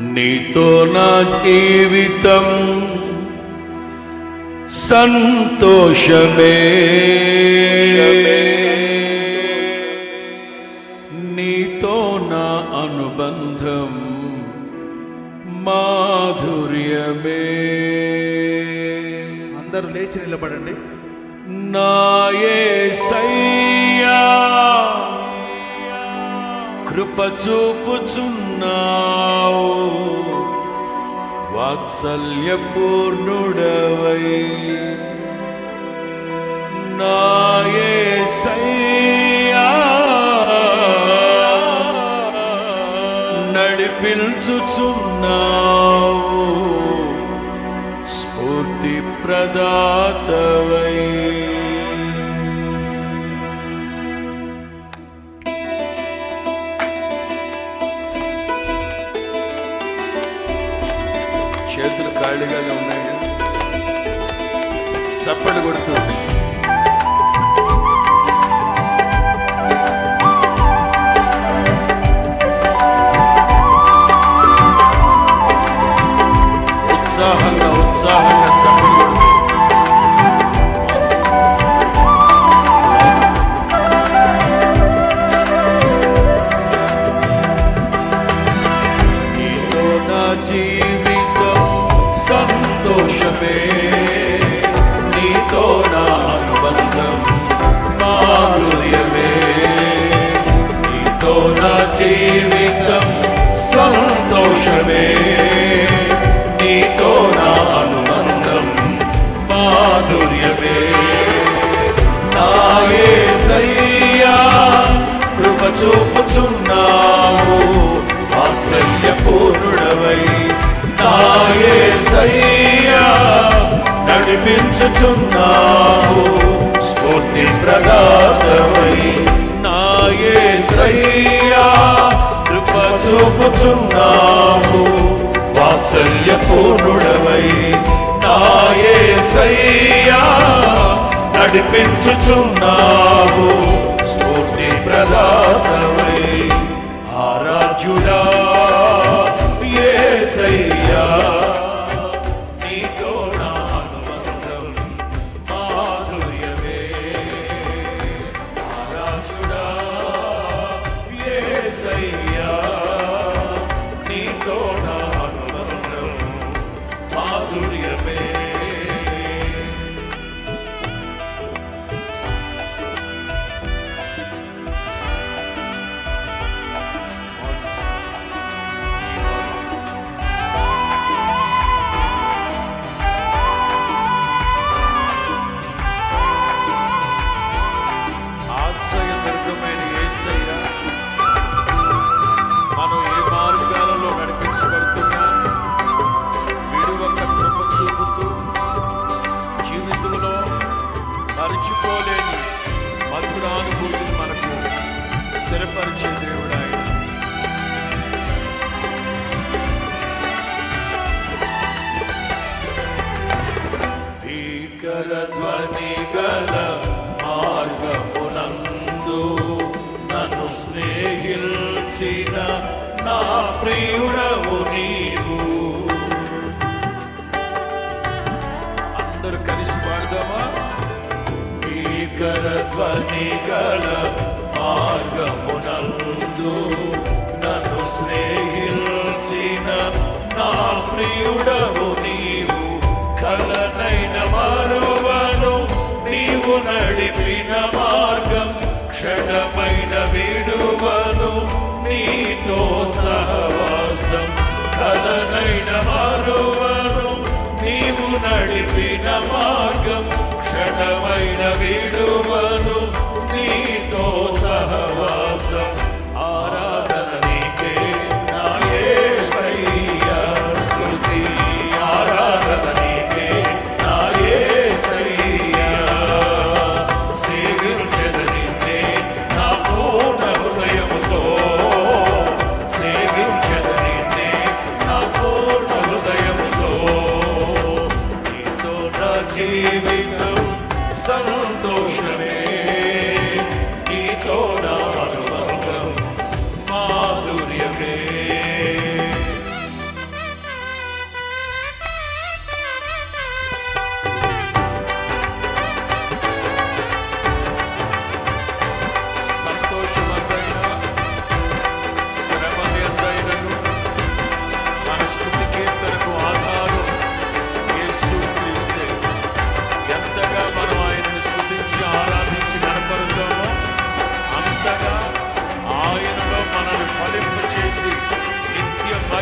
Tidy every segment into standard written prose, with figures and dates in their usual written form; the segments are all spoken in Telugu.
నీతో నా జీవితం సంతోషమే, నీతో నా అనుబంధం మాధుర్యమే. అందరూ లేచి నిలబడండి. నా యేసయ్యా కృప చూపుచున్నావు, వాత్సల్యపూర్ణుడవై. నా యేసయ్యా నడిపించుచున్నావు, స్ఫూర్తి ప్రదాతవై. చేతులు ఖాళీగానే ఉన్నాయి, చప్పటి కొడుతూ ఉత్సాహంగా ఉత్సాహంగా చప్పటి కొడుతూ నీతో నా జీవితం సంతోషమే, నీతో నా అనుబంధం మాధుర్యమే. నీతో నా జీవితం సంతోషమే, నీతో నా అనుబంధం మాధుర్యమే. నా యేసయ్యా కృప చూపుచున్నావు, వాత్సల్యపూర్ణుడవై. నా యేసయ్యా నడిపించుచున్నావు, స్ఫూర్తి ప్రదాతవై. నా యేసయ్యా కృప చూపుచున్నావు, వాత్సల్యపూర్ణుడవై. నా యేసయ్యా నడిపించుచున్నావు, స్ఫూర్తి ప్రదాతవై. ఆరాధ్యుడా యేసయ్యా నీతో నా అనుబంధం మాధుర్యమే. ఆరాధ్యుడా యేసయ్యా నీతో నా అనుబంధం మాధుర్యమే. ఆశ్రయదుర్గమైన యేసయ్యా, మనం ఏ మార్గాలలో నడిపించబడుతున్నా విడువక కృప చూపుతూ జీవితంలో మరచిపోలేని మధురానుభూతిని మనకు స్థిరపరిచే దేవుడు ఆయన. భీకర ధ్వని గల మార్గమునందు నన్ను స్నేహించిన నా ప్రియుడవు నీవు. అందరూ కలిసి పాడదామా? భీకర ధ్వని గల మార్గమునందు నన్ను స్నేహించిన నా ప్రియుడవు నీవు. కలనైన మరువను నీవు నడిపిన మార్గం, క్షణమైన విడువను నీతో సహవాసం. కలనైన మరువను నీవు నడిపిన మార్గం, క్షణమైన విడువను నీతో సహవాసం. ఆరాధన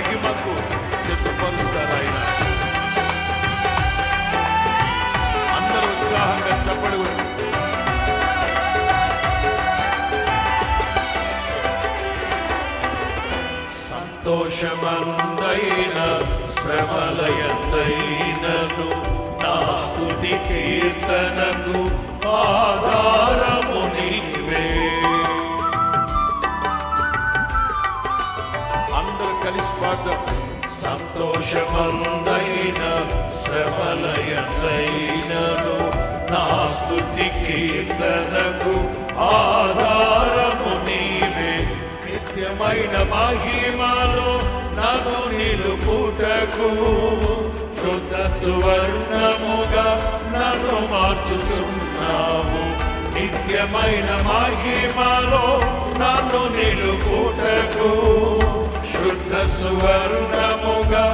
మహిమకు సిద్ధపరుస్తారు ఆయన. అందరూ ఉత్సాహంగా చప్పడు. సంతోషమందైన శ్రమలయందైనను నా స్తుతి కీర్తనకు ఆధారము నీవే. అందరూ కలిసి పాడదాం. సంతోషమందైన శ్రమలయందైనను నా స్తుతి కీర్తనకు ఆధారము నీవే. నిత్యమైన మహిమలో నన్ను నిలుపుటకు శుద్ధ సువర్ణముగా నన్ను మార్చుచున్నావు. నిత్యమైన మహిమలో నన్ను నిలుపుటకు శుద్ధ సువర్ణముగా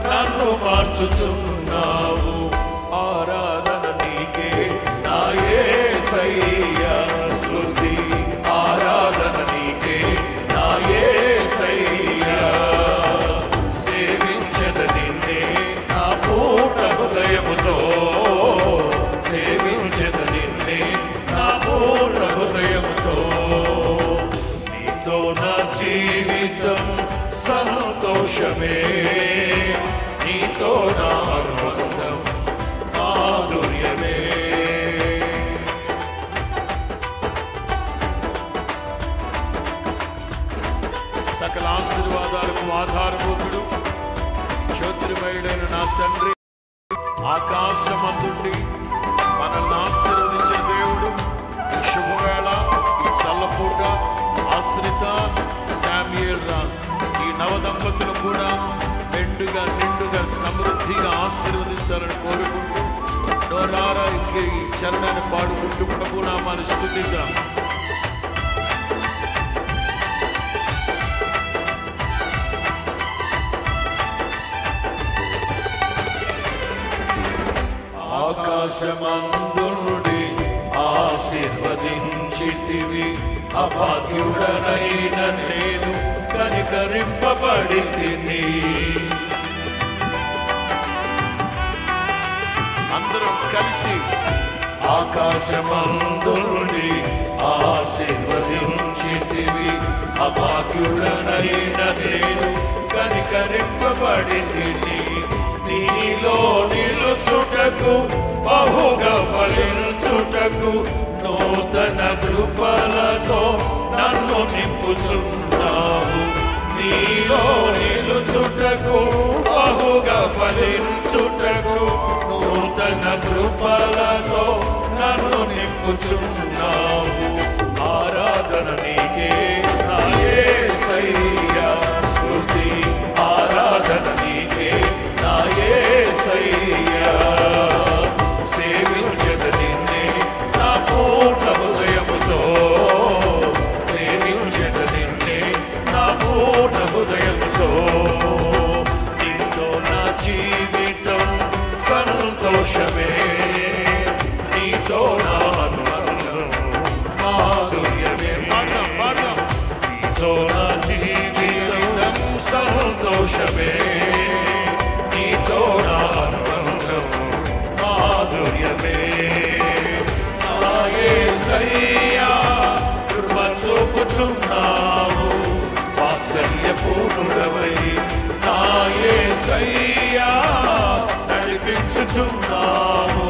నన్ను మార్చుచున్నావు. ఆరాధన నీకే నా యేసయ్యా, స్తుతి ఆరాధన నీకే నా యేసయ్యా. సేవించద నిన్నే నా పూర్ణ హృదయముతో, సేవించద నిన్నే నా పూర్ణ హృదయముతో. నీతో నా జీవితం సంతోషమే, నీతో నా అనుబంధం మాధుర్యమే. సకల ఆశీర్వాదాలకు ఆధారభూతుడు, జ్యోతిర్మయుడైన నా తండ్రి, ఆకాశమందుండి మనల్ని ఆశీర్వదించిన దేవుడు, ఈ శుభవేళ, ఈ చల్లపూట ఆశ్రిత శామ్యూయల్ రాజ్ ఈ నవదంపతులు కూడా నిండుగా సమృద్ధిగా ఆశీర్వదించాలని కోరుకుంటూ నోరారా ఈ చరణాన్ని పాడుకుంటూ ప్రభు నామాన్ని స్తుతిద్దాం. ఆకాశమందుండి ఆశీర్వదించితివి, అభాగ్యుడనైన నేను కనికరింపబడితిని. అందరం కలిసి ఆకాశమందుండి ఆశీర్వదించితివి, అభాగ్యుడనైన నేను కనికరింపబడితిని. నీలో నిలుచుటకు బహుగా ఫలించుటకు నూతన కృపలతో నన్ను నింపుచున్నావు. నీలో నిలుచుటకు బహుగా ఫలించుటకు నూతన కృపలతో నన్ను నింపుచున్నావు. ఆరాధన నీకే నా యేసయ్యా, స్తుతి ఆరాధన నీకే నా యేసయ్యా. సేవించద నిన్నే నా పూర్ణ హృదయముతో, సేవించద నిన్నే నా పూర్ణ హృదయముతో. నీతో నా జీవితం సంతోషమే, నీతో నా అనుబంధం మాధుర్యమే. పాడదాం. నీతో నా జీవితం సంతోషమే, నీతో నా అనుబంధం మాధుర్యమే. నా యేసయ్యా కృప చూపుచున్నావు, వాత్సల్యపూర్ణుడవై నా యేసయ్యా నడిపించుచున్నావు.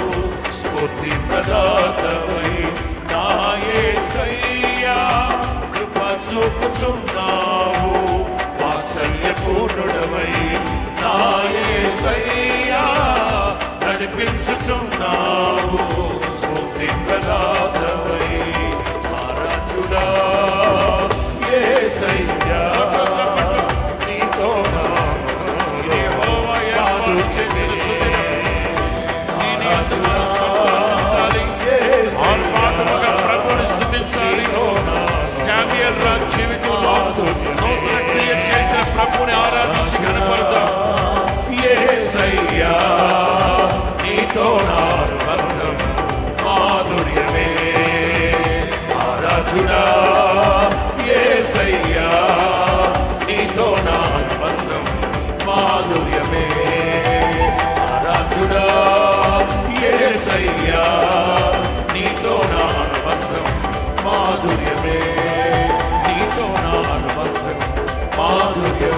స్ఫూర్తి ప్రదాతవై నా యేసయ్యా కృప చూపుచున్నావు, వాత్సల్యపూర్ణుడవై నా యేసయ్యా నడిపించుచున్నావు. స్ఫూర్తి ప్రదాతవై ఆరాధ్యుడా యేసయ్యా, నీతో చేసిన సంతోషించాలి, ఆర్భాటముగా ప్రభుని స్తుతించాలి. శామ్యూయల్ రాజ్ జీవితంలో నూతన క్రియ చేసిన ప్రభుని ఆరాధించి ఘనపడతాం. యేసయ్యా నీతో నా అనుబంధం మాధుర్యము